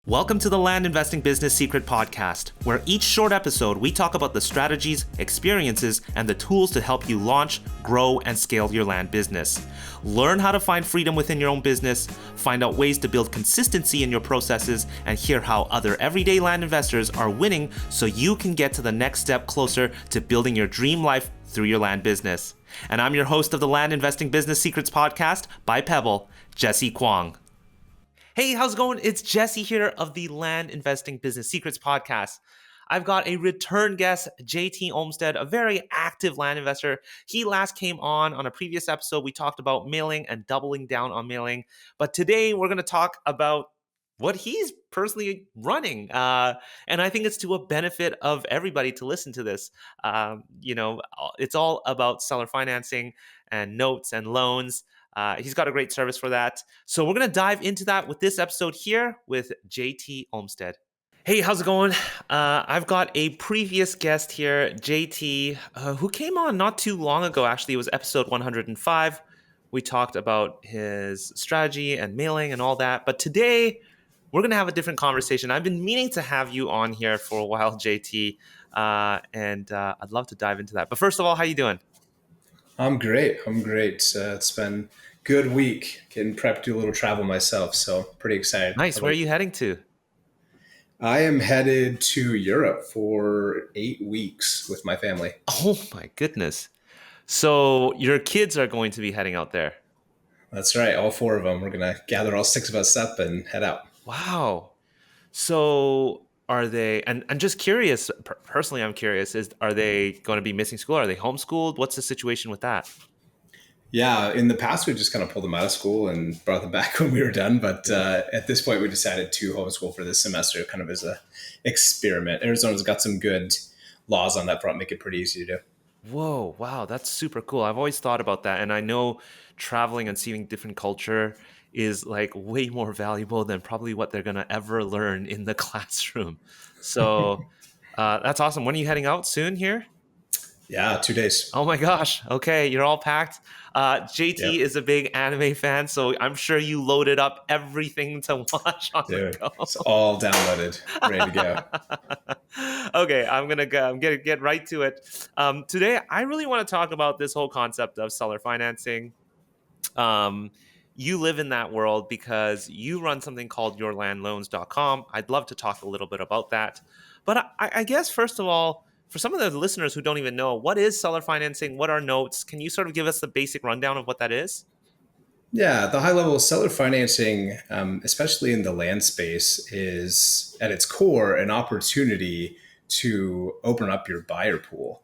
Welcome to the Land Investing Business Secret Podcast, where each short episode we talk about the strategies, experiences, and the tools to help you launch, grow, and scale your land business. Learn how to find freedom within your own business, find out ways to build consistency in your processes, and hear how other everyday land investors are winning so you can get to the next step closer to building your dream life through your land business. And I'm your host of the Land Investing Business Secrets Podcast by Pebble, Jesse Kwong. Hey, how's it going? It's Jesse here of the Land Investing Business Secrets Podcast. I've got a return guest, JT Olmstead, a very active land investor. He last came on a previous episode. We talked about mailing and doubling down on mailing. But today we're going to talk about what he's personally running. And I think it's to a benefit of everybody to listen to this. It's all about seller financing and notes and loans. He's got a great service for that. So we're going to dive into that with this episode here with JT Olmstead. Hey, how's it going? I've got a previous guest here, JT, who came on not too long ago. Actually, it was episode 105. We talked about his strategy and mailing and all that. But today, we're going to have a different conversation. I've been meaning to have you on here for a while, JT, and I'd love to dive into that. But first of all, how you doing? I'm great. It's been a good week, getting prepped to do a little travel myself, so pretty excited. Nice. Where are you heading to? I am headed to Europe for 8 weeks with my family. Oh my goodness. So your kids are going to be heading out there. That's right. All 4 of them. We're going to gather all 6 of us up and head out. Wow. So are they, and just curious, personally, I'm curious, are they going to be missing school? Are they homeschooled? What's the situation with that? Yeah, in the past, we just kind of pulled them out of school and brought them back when we were done. But at this point, we decided to homeschool for this semester, kind of as a experiment. Arizona's got some good laws on that front, make it pretty easy to do. Whoa, wow, that's super cool. I've always thought about that. And I know traveling and seeing different culture is like way more valuable than probably what they're going to ever learn in the classroom. So that's awesome. When are you heading out? Soon here? Yeah, 2 days. Oh my gosh. Okay, you're all packed. JT Yep. is a big anime fan, so I'm sure you loaded up everything to watch on the go. It's all downloaded, ready to go. Okay, I'm gonna get right to it. Today, I really want to talk about this whole concept of seller financing. You live in that world because you run something called yourlandloans.com. I'd love to talk a little bit about that. But I guess, first of all, for some of the listeners who don't even know, what is seller financing? What are notes? Can you sort of give us the basic rundown of what that is? Yeah, the high level seller financing, especially in the land space, is at its core an opportunity to open up your buyer pool.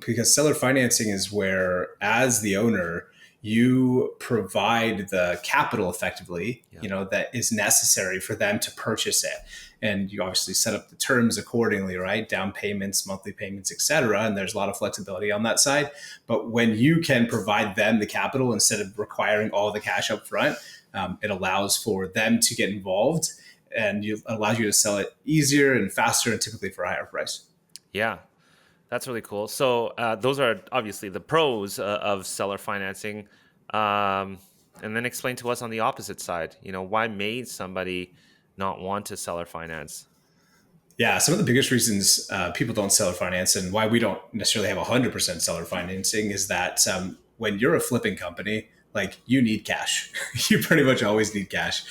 Because seller financing is where, as the owner, you provide the capital effectively, that is necessary for them to purchase it. And you obviously set up the terms accordingly, right? Down payments, monthly payments, et cetera. And there's a lot of flexibility on that side. But when you can provide them the capital instead of requiring all the cash up front, it allows for them to get involved and allows you to sell it easier and faster and typically for a higher price. Yeah, that's really cool. So those are obviously the pros of seller financing. And then explain to us on the opposite side, why may somebody not want to seller finance? Yeah, some of the biggest reasons people don't seller finance and why we don't necessarily have 100% seller financing is that when you're a flipping company, like you need cash. You pretty much always need cash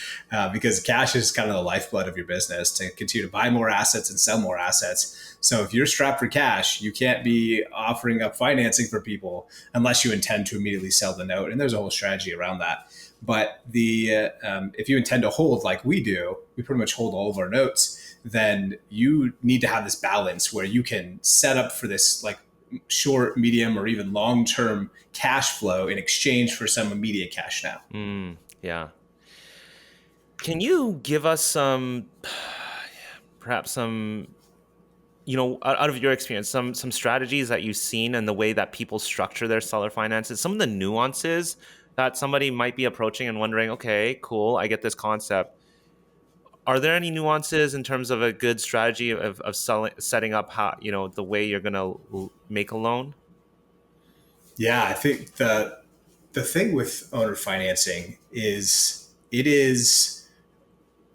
because cash is kind of the lifeblood of your business to continue to buy more assets and sell more assets. So if you're strapped for cash, you can't be offering up financing for people unless you intend to immediately sell the note. And there's a whole strategy around that. But if you intend to hold like we do, we pretty much hold all of our notes, then you need to have this balance where you can set up for this like short, medium, or even long-term cash flow in exchange for some immediate cash now. Yeah. Can you give us perhaps some, out of your experience, some strategies that you've seen and the way that people structure their seller finances, some of the nuances that somebody might be approaching and wondering, okay, cool, I get this concept. Are there any nuances in terms of a good strategy of setting up how, the way you're going to make a loan? Yeah, I think the thing with owner financing is it is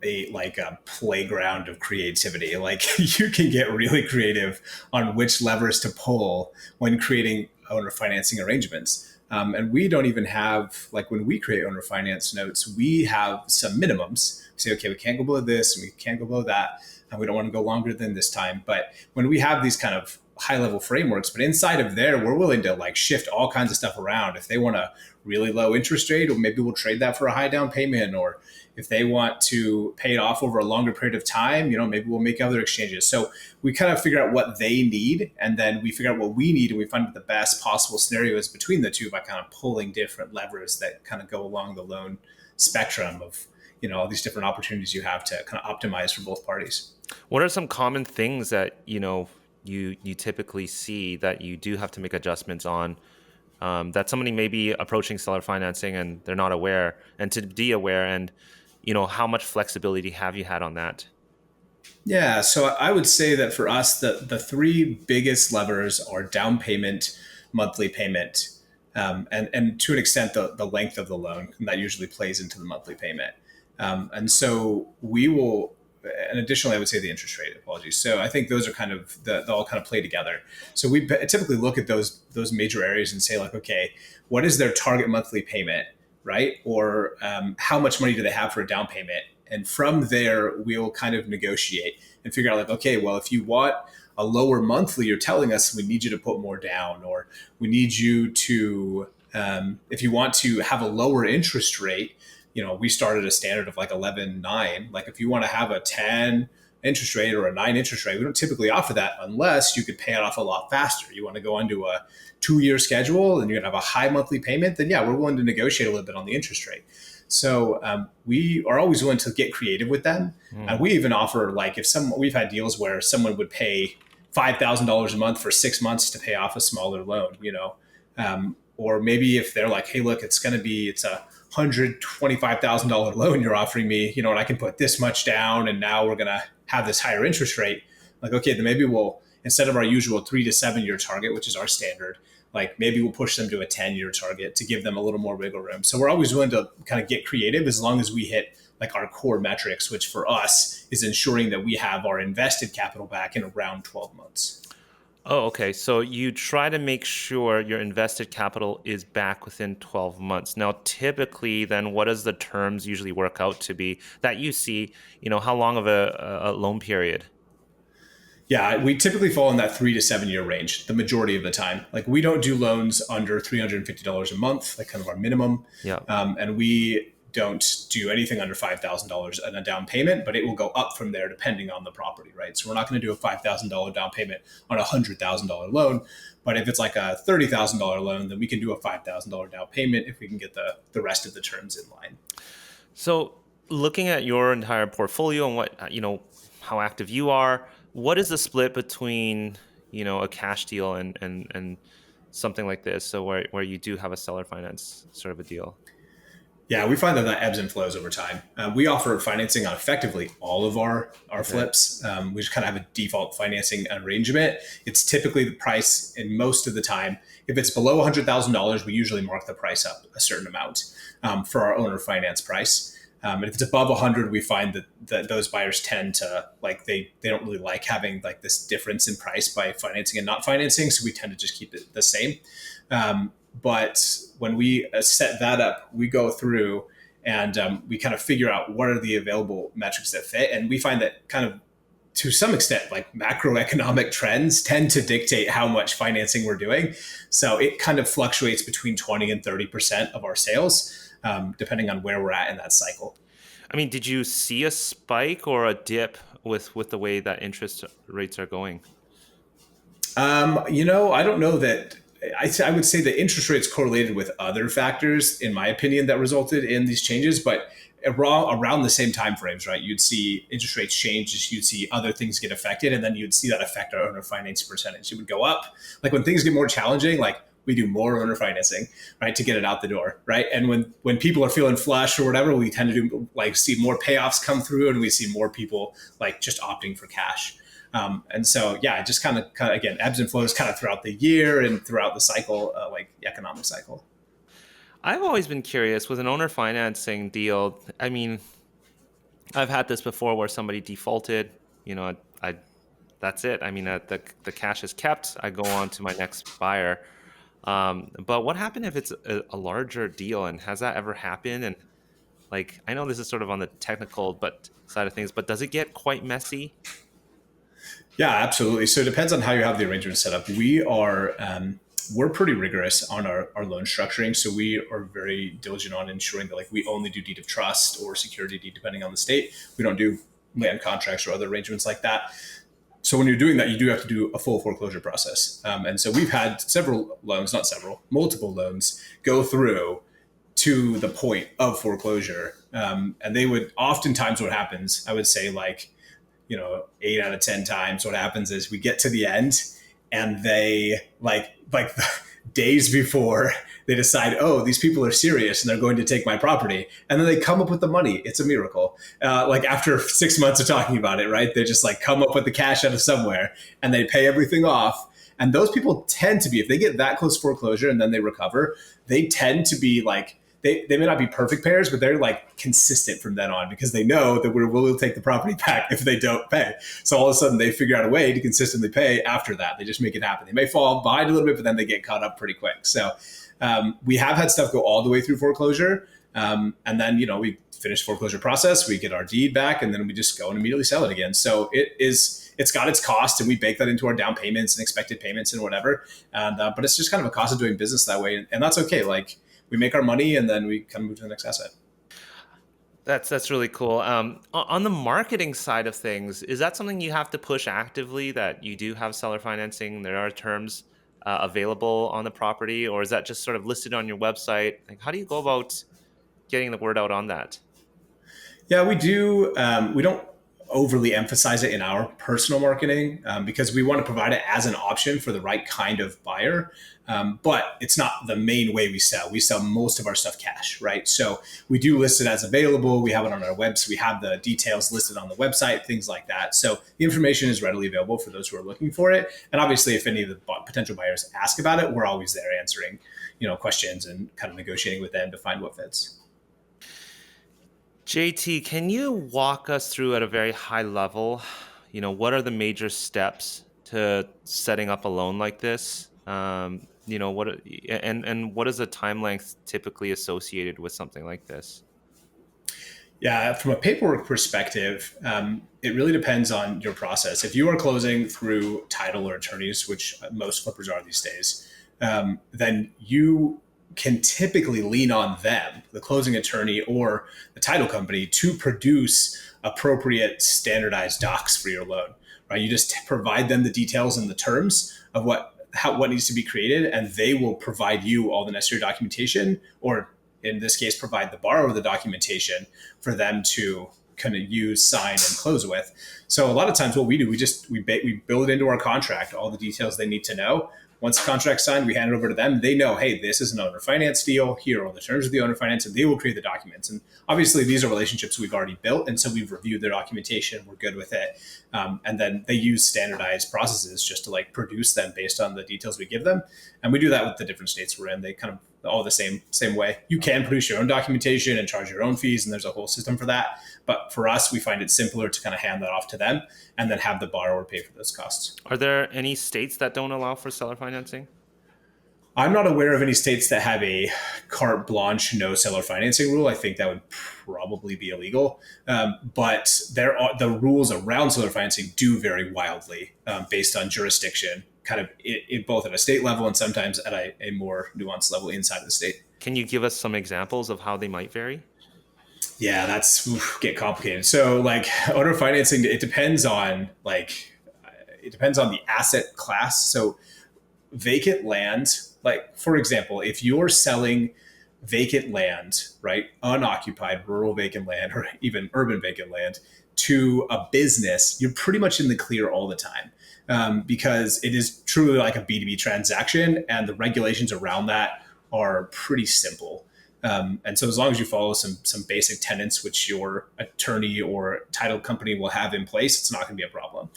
a playground of creativity. Like you can get really creative on which levers to pull when creating owner financing arrangements. And we don't even have, like, when we create owner finance notes, we have some minimums. We say, okay, we can't go below this and we can't go below that. And we don't want to go longer than this time. But when we have these kind of high level frameworks, but inside of there, we're willing to like shift all kinds of stuff around. If they want a really low interest rate, or maybe we'll trade that for a high down payment, or if they want to pay it off over a longer period of time, maybe we'll make other exchanges. So we kind of figure out what they need, and then we figure out what we need, and we find the best possible scenarios between the two by kind of pulling different levers that kind of go along the loan spectrum of, all these different opportunities you have to kind of optimize for both parties. What are some common things that you typically see that you do have to make adjustments on, that somebody may be approaching seller financing and they're not aware, and to be aware, and how much flexibility have you had on that? Yeah, so I would say that for us, the three biggest levers are down payment, monthly payment, and to an extent, the length of the loan. And that usually plays into the monthly payment. And so we will, and additionally, I would say the interest rate. Apologies. So I think those are kind of they all kind of play together. So we typically look at those major areas and say, like, okay, what is their target monthly payment, right? Or how much money do they have for a down payment? And from there, we'll kind of negotiate and figure out, like, okay, well, if you want a lower monthly, you're telling us we need you to put more down, or we need you to, if you want to have a lower interest rate, we started a standard of like 11.9. Like if you want to have a 10 interest rate or a 9 interest rate, we don't typically offer that unless you could pay it off a lot faster. You want to go onto a 2-year schedule and you're going to have a high monthly payment, then yeah, we're willing to negotiate a little bit on the interest rate. So we are always willing to get creative with them. And we even offer, like, we've had deals where someone would pay $5,000 a month for 6 months to pay off a smaller loan, or maybe if they're like, hey, look, it's a $125,000 loan you're offering me, and I can put this much down, and now we're going to have this higher interest rate. Like, okay, then maybe we'll, instead of our usual 3 to 7 year target, which is our standard, like maybe we'll push them to a 10-year target to give them a little more wiggle room. So we're always willing to kind of get creative as long as we hit like our core metrics, which for us is ensuring that we have our invested capital back in around 12 months. Oh, okay. So you try to make sure your invested capital is back within 12 months. Now, typically, then what does the terms usually work out to be that you see, how long of a loan period? Yeah, we typically fall in that 3 to 7 year range the majority of the time. Like we don't do loans under $350 a month, like kind of our minimum. Yeah. And we don't do anything under $5,000 in a down payment, but it will go up from there depending on the property, right? So we're not going to do a $5,000 down payment on a $100,000 loan. But if it's like a $30,000 loan, then we can do a $5,000 down payment if we can get the rest of the terms in line. So looking at your entire portfolio and what, how active you are, what is the split between, a cash deal and something like this? So where you do have a seller finance sort of a deal? Yeah, we find that ebbs and flows over time. We offer financing on effectively all of our flips. We just kind of have a default financing arrangement. It's typically the price, and most of the time, if it's below $100,000, we usually mark the price up a certain amount for our owner finance price. And if it's above 100, we find that those buyers tend to they don't really like having like this difference in price by financing and not financing. So we tend to just keep it the same. But when we set that up, we go through and we kind of figure out what are the available metrics that fit. And we find that kind of to some extent, like macroeconomic trends tend to dictate how much financing we're doing. So it kind of fluctuates between 20 and 30% of our sales, depending on where we're at in that cycle. I mean, did you see a spike or a dip with the way that interest rates are going? I don't know that. I would say the interest rates correlated with other factors, in my opinion, that resulted in these changes. But around the same time frames, right? You'd see interest rates change, you'd see other things get affected, and then you'd see that affect our owner financing percentage. It would go up. Like when things get more challenging, like we do more owner financing, right, to get it out the door, right? And when people are feeling flush or whatever, we tend to do see more payoffs come through, and we see more people just opting for cash. And so, yeah, it just kind of again ebbs and flows kind of throughout the year and throughout the cycle, the economic cycle. I've always been curious with an owner financing deal. I mean, I've had this before where somebody defaulted. You know, I that's it. I mean, the cash is kept. I go on to my next buyer. But what happened if it's a larger deal? And has that ever happened? And like, I know this is sort of on the technical but side of things, but does it get quite messy? Yeah, absolutely. So it depends on how you have the arrangement set up. We're pretty rigorous on our loan structuring. So we are very diligent on ensuring that like we only do deed of trust or security deed, depending on the state. We don't do land contracts or other arrangements like that. So when you're doing that, you do have to do a full foreclosure process. And so we've had several loans, not several, multiple loans go through to the point of foreclosure. And they would oftentimes what happens, I would say like, 8 out of 10 times what happens is we get to the end and they like days before they decide, oh, these people are serious and they're going to take my property, and then they come up with the money. It's a miracle. Like after 6 months of talking about it, right, they just like come up with the cash out of somewhere and they pay everything off. And those people tend to be, if they get that close to foreclosure and then they recover, they tend to be like, they may not be perfect payers, but they're like consistent from then on because they know that we're willing to take the property back if they don't pay. So all of a sudden they figure out a way to consistently pay after that. They just make it happen. They may fall behind a little bit, but then they get caught up pretty quick. So we have had stuff go all the way through foreclosure. And then, we finish foreclosure process, we get our deed back, and then we just go and immediately sell it again. So it's got its cost, and we bake that into our down payments and expected payments and whatever. And, but it's just kind of a cost of doing business that way. And that's okay. Like, we make our money and then we kind of move to the next asset. That's really cool. On the marketing side of things, is that something you have to push actively that you do have seller financing? There are terms available on the property, or is that just sort of listed on your website? Like, how do you go about getting the word out on that? Yeah, we do. We don't overly emphasize it in our personal marketing because we want to provide it as an option for the right kind of buyer. But it's not the main way we sell. We sell most of our stuff cash, right? So we do list it as available. We have it on our website. We have the details listed on the website, things like that. So the information is readily available for those who are looking for it. And obviously, if any of the potential buyers ask about it, we're always there answering, questions and kind of negotiating with them to find what fits. JT, can you walk us through at a very high level, what are the major steps to setting up a loan like this? And what is the time length typically associated with something like this? Yeah, from a paperwork perspective, it really depends on your process. If you are closing through title or attorneys, which most flippers are these days, then you can typically lean on them, the closing attorney or the title company, to produce appropriate standardized docs for your loan. Right? You just provide them the details and the terms of what needs to be created, and they will provide you all the necessary documentation, or in this case, provide the borrower the documentation for them to kind of use, sign, and close with. So a lot of times, what we do, we build into our contract all the details they need to know. Once the contract's signed, we hand it over to them. They know, hey, this is an owner finance deal. Here are the terms of the owner finance, and they will create the documents. And obviously, these are relationships we've already built, and so we've reviewed their documentation. We're good with it, and then they use standardized processes just to like produce them based on the details we give them. And we do that with the different states we're in. They kind of all the same way. You can produce your own documentation and charge your own fees, and there's a whole system for that. But for us, we find it simpler to kind of hand that off to them and then have the borrower pay for those costs. Are there any states that don't allow for seller financing? I'm not aware of any states that have a carte blanche no seller financing rule. I think that would probably be illegal. But the rules around seller financing do vary wildly based on jurisdiction, kind of both at a state level and sometimes at a more nuanced level inside the state. Can you give us some examples of how they might vary? Yeah, that's get complicated. So like owner financing, it depends on the asset class. So vacant land, like for example, if you're selling vacant land, right, unoccupied rural vacant land or even urban vacant land to a business, you're pretty much in the clear all the time because it is truly like a B2B transaction, and the regulations around that are pretty simple. And so as long as you follow some basic tenets, which your attorney or title company will have in place, it's not going to be a problem.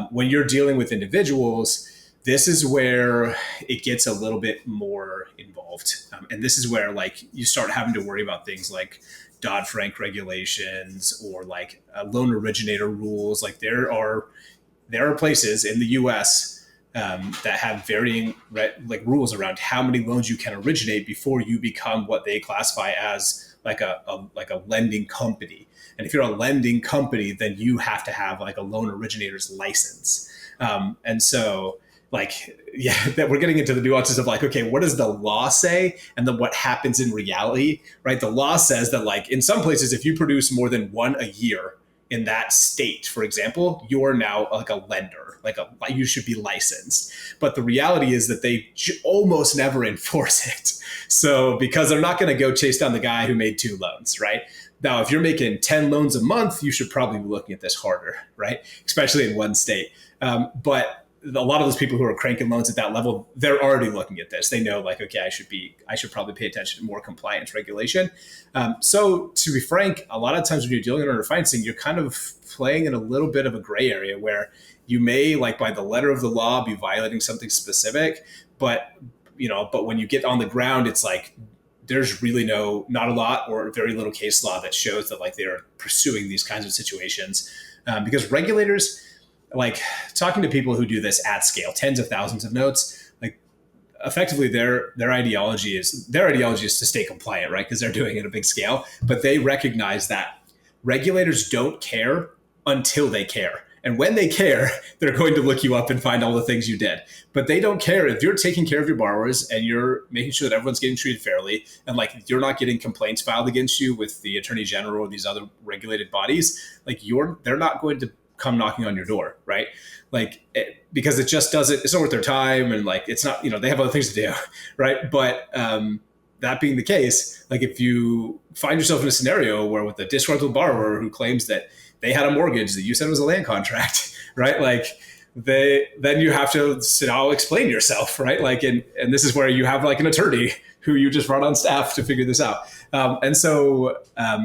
When you're dealing with individuals, this is where it gets a little bit more involved. And this is where like you start having to worry about things like Dodd-Frank regulations or like loan originator rules. Like there are places in the U.S. That have varying like rules around how many loans you can originate before you become what they classify as like a lending company. And if you're a lending company, then you have to have like a loan originator's license. And so like yeah, that we're getting into the nuances of like, okay, what does the law say and then what happens in reality, right? The law says that like in some places if you produce more than one a year in that state, for example, you're now like a lender, you should be licensed. But the reality is that they almost never enforce it. So because they're not going to go chase down the guy who made 2 loans, right? Now, if you're making 10 loans a month, you should probably be looking at this harder, right? Especially in one state. But a lot of those people who are cranking loans at that level, they're already looking at this. They know like, okay, I should probably pay attention to more compliance regulation. So to be frank, a lot of times when you're dealing with financing, you're kind of playing in a little bit of a gray area where you may like by the letter of the law be violating something specific, but but when you get on the ground, it's like, there's really not a lot or very little case law that shows that like they're pursuing these kinds of situations because regulators, like talking to people who do this at scale, tens of thousands of notes, like effectively their ideology is to stay compliant, right? Because they're doing it at a big scale, but they recognize that regulators don't care until they care. And when they care, they're going to look you up and find all the things you did. But they don't care if you're taking care of your borrowers and you're making sure that everyone's getting treated fairly and like you're not getting complaints filed against you with the attorney general or these other regulated bodies. Like they're not going to come knocking on your door, right? Like because it just doesn't. It's not worth their time, and like it's not. They have other things to do, right? But that being the case, like if you find yourself in a scenario where with a disgruntled borrower who claims that they had a mortgage that you said was a land contract, right? Like then you have to now explain yourself, right? Like, and this is where you have like an attorney who you just brought on staff to figure this out. And so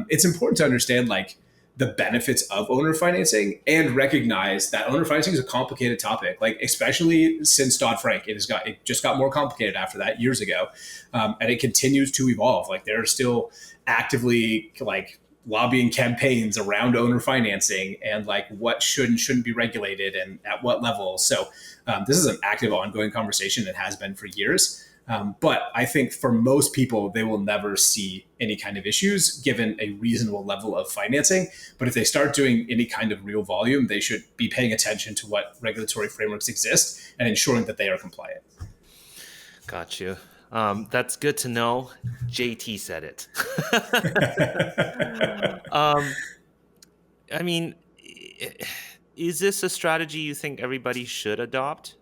it's important to understand like the benefits of owner financing and recognize that owner financing is a complicated topic, like especially since Dodd-Frank, it just got more complicated after that years ago. And it continues to evolve. Like there are still actively like lobbying campaigns around owner financing and like what should and shouldn't be regulated and at what level. So this is an active ongoing conversation that has been for years. But I think for most people, they will never see any kind of issues given a reasonable level of financing. But if they start doing any kind of real volume, they should be paying attention to what regulatory frameworks exist and ensuring that they are compliant. Got you. That's good to know. JT said it. I mean, is this a strategy you think everybody should adopt?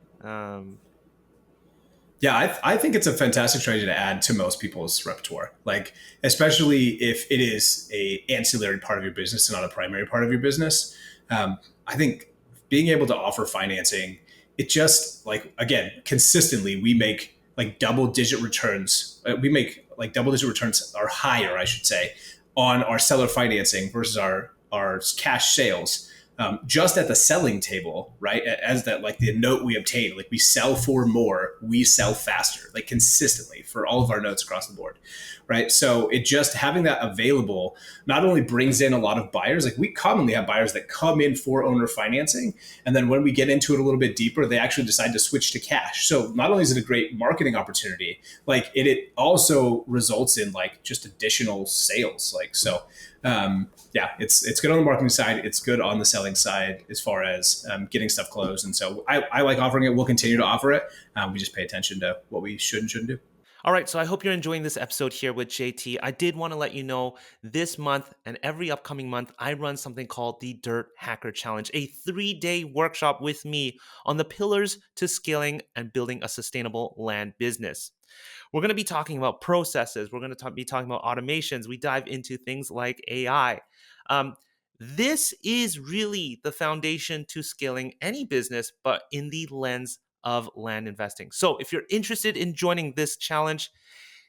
Yeah, I think it's a fantastic strategy to add to most people's repertoire. Like, especially if it is a ancillary part of your business and not a primary part of your business. I think being able to offer financing, it just like again consistently we make like double digit returns. We make like double digit returns or higher, I should say, on our seller financing versus our cash sales. Just at the selling table, right? As that, like the note we obtain, like we sell for more, we sell faster, like consistently for all of our notes across the board, right? So it just having that available not only brings in a lot of buyers, like we commonly have buyers that come in for owner financing. And then when we get into it a little bit deeper, they actually decide to switch to cash. So not only is it a great marketing opportunity, like it also results in like just additional sales. Like, so yeah, it's good on the marketing side. It's good on the selling side as far as getting stuff closed. And so I like offering it. We'll continue to offer it. We just pay attention to what we should and shouldn't do. All right, so I hope you're enjoying this episode here with JT. I did want to let you know this month and every upcoming month, I run something called the Dirt Hacker Challenge, a 3-day workshop with me on the pillars to scaling and building a sustainable land business. We're going to be talking about processes. We're going to be talking about automations. We dive into things like AI. This is really the foundation to scaling any business, but in the lens of land investing. So if you're interested in joining this challenge,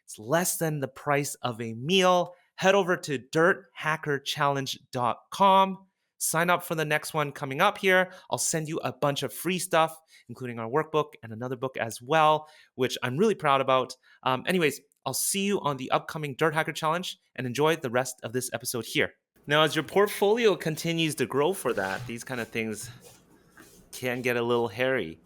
it's less than the price of a meal. Head over to dirthackerchallenge.com. Sign up for the next one coming up here. I'll send you a bunch of free stuff, including our workbook and another book as well, which I'm really proud about. Anyways, I'll see you on the upcoming Dirt Hacker Challenge and enjoy the rest of this episode here. Now, as your portfolio continues to grow for that, these kind of things can get a little hairy.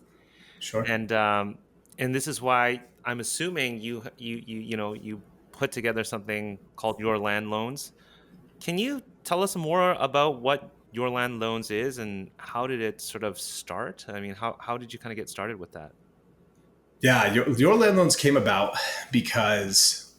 Sure. And this is why I'm assuming you put together something called Your Land Loans. Can you tell us more about what Your Land Loans is and how did it sort of start? I mean, how did you kind of get started with that? Yeah, your land loans came about because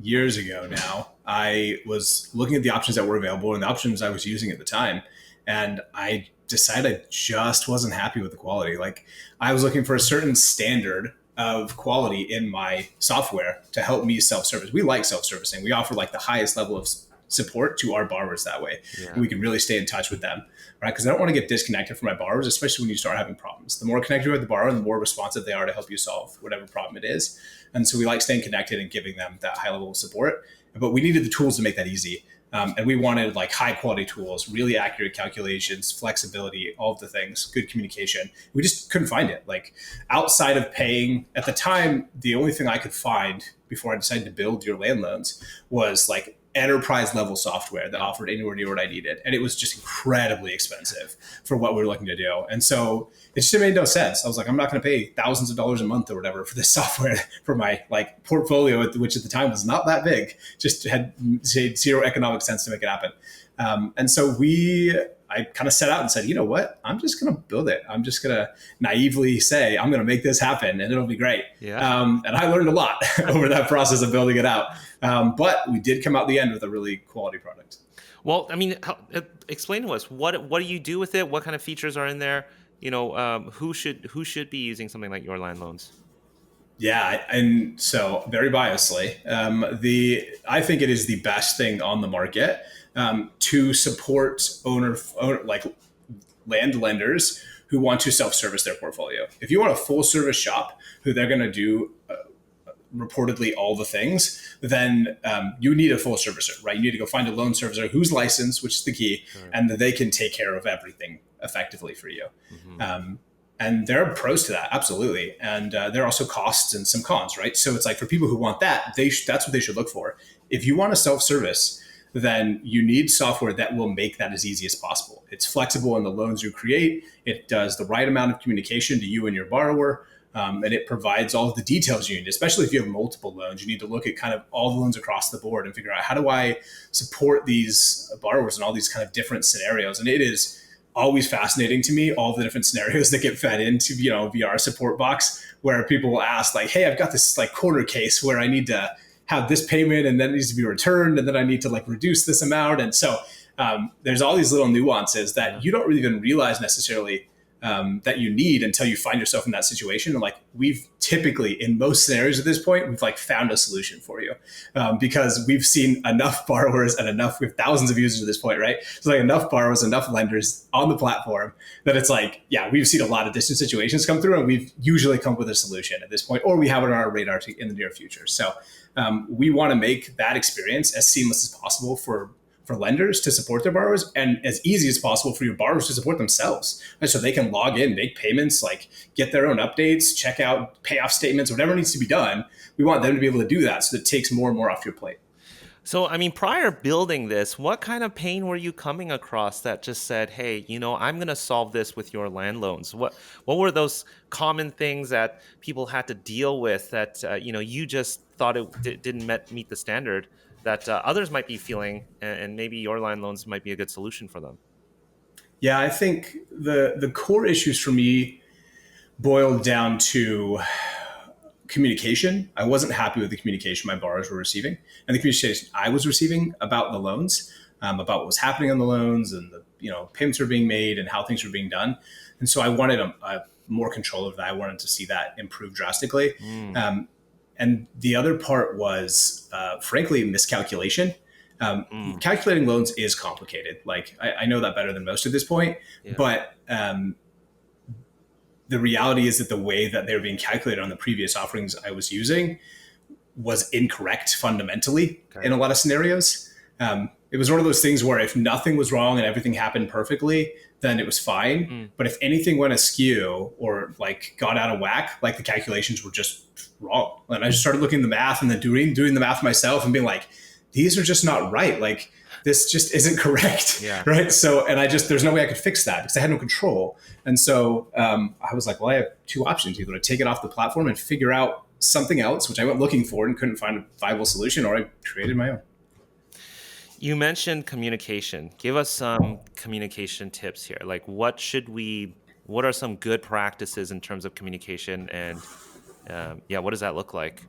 years ago now, I was looking at the options that were available and the options I was using at the time. And I decided I just wasn't happy with the quality. Like, I was looking for a certain standard of quality in my software to help me self-service. We like self-servicing. We offer like the highest level of support to our borrowers that way. Yeah. And we can really stay in touch with them, right? Because I don't want to get disconnected from my borrowers, especially when you start having problems. The more connected with the borrower, the more responsive they are to help you solve whatever problem it is. And so we like staying connected and giving them that high level of support. But we needed the tools to make that easy. And we wanted like high quality tools, really accurate calculations, flexibility, all of the things, good communication. We just couldn't find it. Like, outside of paying at the time, the only thing I could find before I decided to build Your Land Loans was like enterprise level software that offered anywhere near what I needed. And it was just incredibly expensive for what we were looking to do. And so it just made no sense. I was like, I'm not going to pay thousands of dollars a month or whatever for this software for my like portfolio, which at the time was not that big, just had zero economic sense to make it happen. And so I kind of set out and said, you know what, I'm just going to build it. I'm just going to naively say, I'm going to make this happen and it'll be great. Yeah. And I learned a lot over that process of building it out. But we did come out the end with a really quality product. Well, I mean, explain to us what do you do with it? What kind of features are in there? Who should be using something like Your Land Loans? Yeah, and so very biasly, I think it is the best thing on the market to support like land lenders who want to self-service their portfolio. If you want a full-service shop who they're going to do reportedly all the things, then you need a full servicer, right? You need to go find a loan servicer who's licensed, which is the key, sure, and that they can take care of everything effectively for you. Mm-hmm. And there are pros to that, absolutely. And there are also costs and some cons, right? So it's like for people who want that, that's what they should look for. If you want a self-service, then you need software that will make that as easy as possible. It's flexible in the loans you create. It does the right amount of communication to you and your borrower. And it provides all of the details you need, especially if you have multiple loans. You need to look at kind of all the loans across the board and figure out, how do I support these borrowers in all these kind of different scenarios? And it is always fascinating to me, all the different scenarios that get fed into, via our support box, where people will ask like, hey, I've got this like corner case where I need to have this payment and then it needs to be returned. And then I need to like reduce this amount. And so there's all these little nuances that you don't really even realize necessarily that you need until you find yourself in that situation. And like, we've typically, in most scenarios at this point, we've like found a solution for you because we've seen enough borrowers and we have thousands of users at this point, right? So like enough borrowers, enough lenders on the platform that it's like, yeah, we've seen a lot of different situations come through and we've usually come up with a solution at this point, or we have it on our radar in the near future. So we want to make that experience as seamless as possible for lenders to support their borrowers and as easy as possible for your borrowers to support themselves. And so they can log in, make payments, like get their own updates, check out payoff statements, whatever needs to be done. We want them to be able to do that so that it takes more and more off your plate. So, I mean, prior building this, what kind of pain were you coming across that just said, hey, I'm going to solve this with Your Land Loans? What were those common things that people had to deal with that, you just thought it didn't meet the standard that others might be feeling, and maybe Your Land Loans might be a good solution for them? Yeah, I think the core issues for me boiled down to communication. I wasn't happy with the communication my borrowers were receiving and the communication I was receiving about the loans, about what was happening on the loans and the payments were being made and how things were being done. And so I wanted a more control of that. I wanted to see that improve drastically. And the other part was, frankly, miscalculation. Calculating loans is complicated. Like I know that better than most at this point, but the reality is that the way that they were being calculated on the previous offerings I was using was incorrect fundamentally in a lot of scenarios. It was one of those things where if nothing was wrong and everything happened perfectly, then it was fine. Mm. But if anything went askew or like got out of whack, like the calculations were just wrong. And I just started looking at the math and then doing the math myself and being like, these are just not right. Like this just isn't correct. Yeah. Right. So, and there's no way I could fix that because I had no control. And so I was like, well, I have two options: either to take it off the platform and figure out something else, which I went looking for and couldn't find a viable solution, or I created my own. You mentioned communication. Give us some communication tips here. Like what are some good practices in terms of communication? And what does that look like?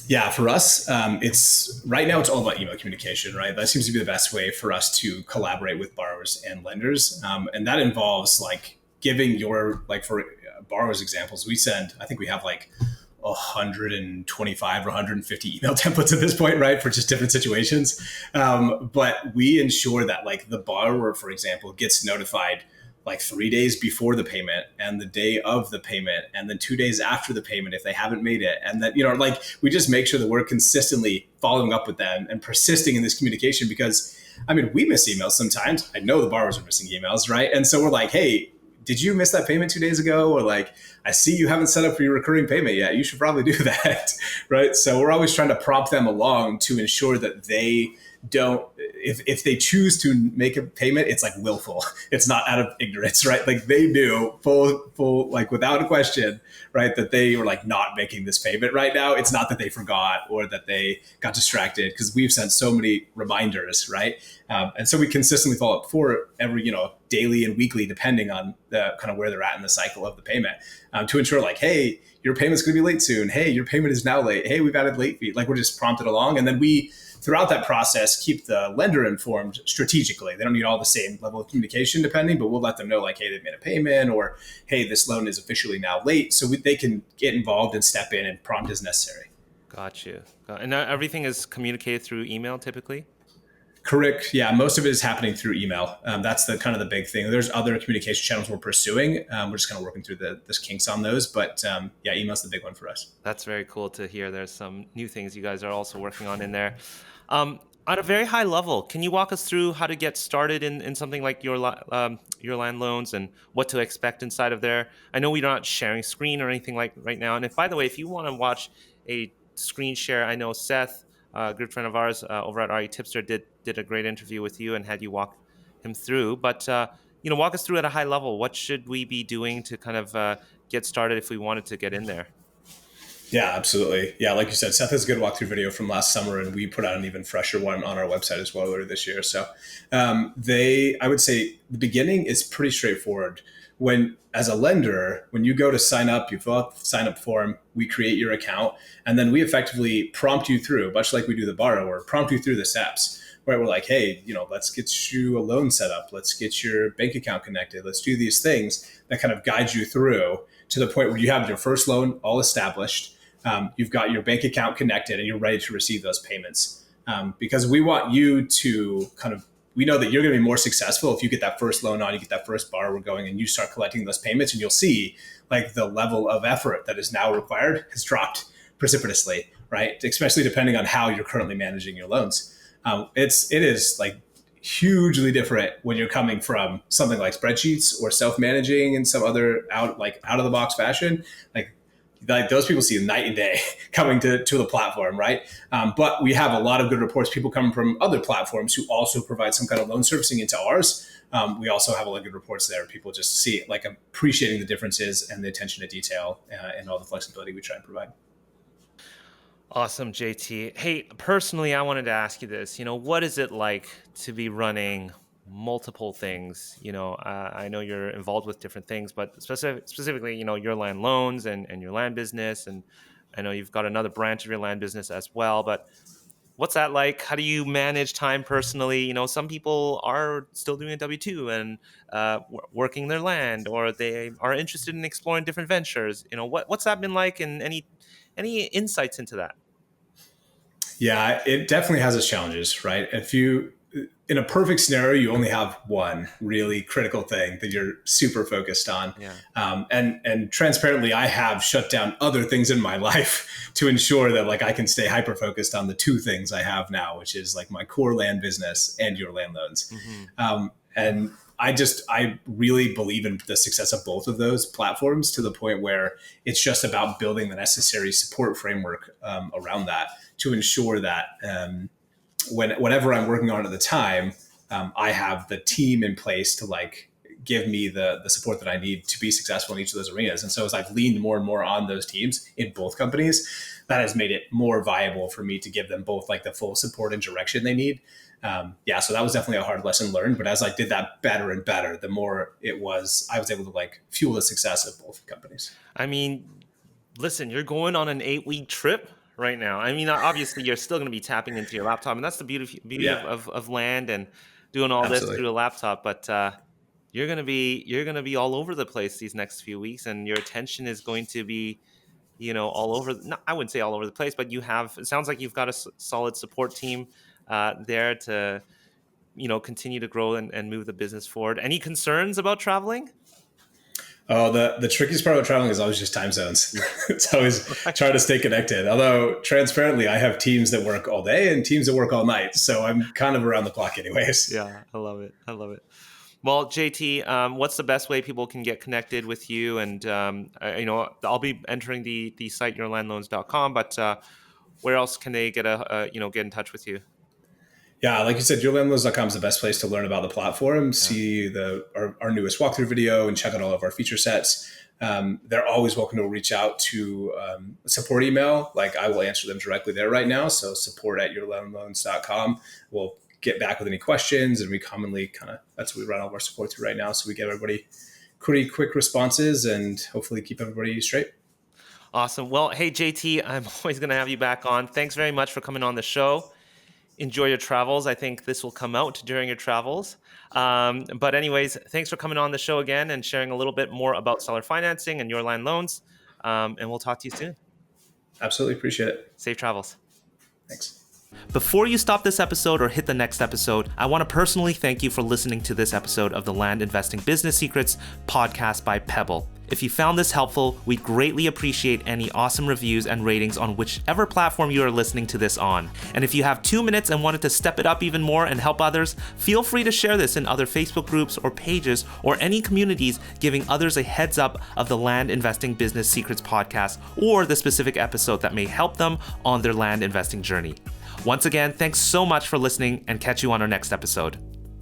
Yeah, for us, it's right now. It's all about email communication, right? That seems to be the best way for us to collaborate with borrowers and lenders, and that involves like giving your like for borrowers examples. We send, I think we have like 125 or 150 email templates at this point, right, for just different situations. But we ensure that like the borrower, for example, gets notified like 3 days before the payment and the day of the payment and then 2 days after the payment if they haven't made it. And that, like we just make sure that we're consistently following up with them and persisting in this communication because I mean, we miss emails sometimes. I know the borrowers are missing emails, right? And so we're like, hey, did you miss that payment 2 days ago? Or like, I see you haven't set up for your recurring payment yet. You should probably do that, right? So we're always trying to prompt them along to ensure that they don't, if they choose to make a payment, it's like willful. It's not out of ignorance, right? Like they knew full, like without a question, right? That they were like not making this payment right now. It's not that they forgot or that they got distracted because we've sent so many reminders, right? And so we consistently follow up for every, daily and weekly, depending on the kind of where they're at in the cycle of the payment, to ensure like, hey, your payment's going to be late soon. Hey, your payment is now late. Hey, we've added late fee. Like we're just prompted along. And then we, throughout that process, keep the lender informed strategically. They don't need all the same level of communication depending, but we'll let them know like, hey, they've made a payment or, hey, this loan is officially now late. So they can get involved and step in and prompt as necessary. Got you. And everything is communicated through email typically? Correct. Yeah, most of it is happening through email. That's the kind of the big thing. There's other communication channels we're pursuing. We're just kind of working through the kinks on those. But email's the big one for us. That's very cool to hear. There's some new things you guys are also working on in there. At a very high level, can you walk us through how to get started in something like your land loans and what to expect inside of there? I know we're not sharing screen or anything like right now. And if, by the way, if you want to watch a screen share, I know Seth, a good friend of ours over at RE Tipster, did a great interview with you and had you walk him through. But walk us through at a high level. What should we be doing to kind of get started if we wanted to get in there? Yeah, absolutely. Yeah, like you said, Seth has a good walkthrough video from last summer, and we put out an even fresher one on our website as well earlier this year. So I would say the beginning is pretty straightforward. As a lender, when you go to sign up, you fill out the sign up form, we create your account, and then we effectively prompt you through, much like we do the borrower, prompt you through the steps. Right, we're like, hey, let's get you a loan set up. Let's get your bank account connected. Let's do these things that kind of guide you through to the point where you have your first loan all established. You've got your bank account connected and you're ready to receive those payments. Because we want you to we know that you're going to be more successful if you get that first loan on, you get that first borrower going and you start collecting those payments, and you'll see like the level of effort that is now required has dropped precipitously, right? Especially depending on how you're currently managing your loans. It is like hugely different when you're coming from something like spreadsheets or self-managing in some other out of the box fashion. Like those people see night and day coming to the platform, right? But we have a lot of good reports, people coming from other platforms who also provide some kind of loan servicing into ours. We also have a lot of good reports there. People just see like appreciating the differences and the attention to detail and all the flexibility we try and provide. Awesome, JT. Hey, personally, I wanted to ask you this. What is it like to be running multiple things? I know you're involved with different things, but specifically, your land loans and your land business. And I know you've got another branch of your land business as well. But what's that like? How do you manage time personally? Some people are still doing a W-2 and working their land, or they are interested in exploring different ventures. What's that been like, and any insights into that? Yeah, it definitely has its challenges, right? In a perfect scenario, you only have one really critical thing that you're super focused on. Yeah. And transparently, I have shut down other things in my life to ensure that like I can stay hyper focused on the two things I have now, which is like my core land business and your land loans. Mm-hmm. And I really believe in the success of both of those platforms to the point where it's just about building the necessary support framework around that to ensure that whatever I'm working on at the time, I have the team in place to like give me the support that I need to be successful in each of those arenas. And so as I've leaned more and more on those teams in both companies, that has made it more viable for me to give them both like the full support and direction they need. So that was definitely a hard lesson learned. But as I did that better and better, the more I was able to like fuel the success of both companies. I mean, listen, you're going on an 8-week trip right now. I mean, obviously you're still going to be tapping into your laptop, and that's the beauty of land and doing all this through a laptop. But you're going to be all over the place these next few weeks, and your attention is going to be, all over. No, I wouldn't say all over the place, but it sounds like you've got a solid support team there to, continue to grow and move the business forward. Any concerns about traveling? Oh, the trickiest part about traveling is always just time zones. It's always trying to stay connected. Although transparently, I have teams that work all day and teams that work all night. So I'm kind of around the clock anyways. Yeah, I love it. Well, JT, what's the best way people can get connected with you? And, I'll be entering the site yourlandloans.com, but where else can they get in touch with you? Yeah, like you said, yourlandloans.com is the best place to learn about the platform, see our newest walkthrough video, and check out all of our feature sets. They're always welcome to reach out to support email. Like I will answer them directly there right now. So support@yourlandloans.com. We'll get back with any questions, and we commonly that's what we run all of our support through right now. So we get everybody pretty quick responses and hopefully keep everybody straight. Awesome. Well, hey, JT, I'm always going to have you back on. Thanks very much for coming on the show. Enjoy your travels. I think this will come out during your travels. But anyways, thanks for coming on the show again and sharing a little bit more about seller financing and Your Land Loans. And we'll talk to you soon. Absolutely. Appreciate it. Safe travels. Thanks. Before you stop this episode or hit the next episode, I want to personally thank you for listening to this episode of the Land Investing Business Secrets podcast by Pebble. If you found this helpful, we'd greatly appreciate any awesome reviews and ratings on whichever platform you are listening to this on. And if you have 2 minutes and wanted to step it up even more and help others, feel free to share this in other Facebook groups or pages or any communities, giving others a heads up of the Land Investing Business Secrets podcast or the specific episode that may help them on their land investing journey. Once again, thanks so much for listening, and catch you on our next episode.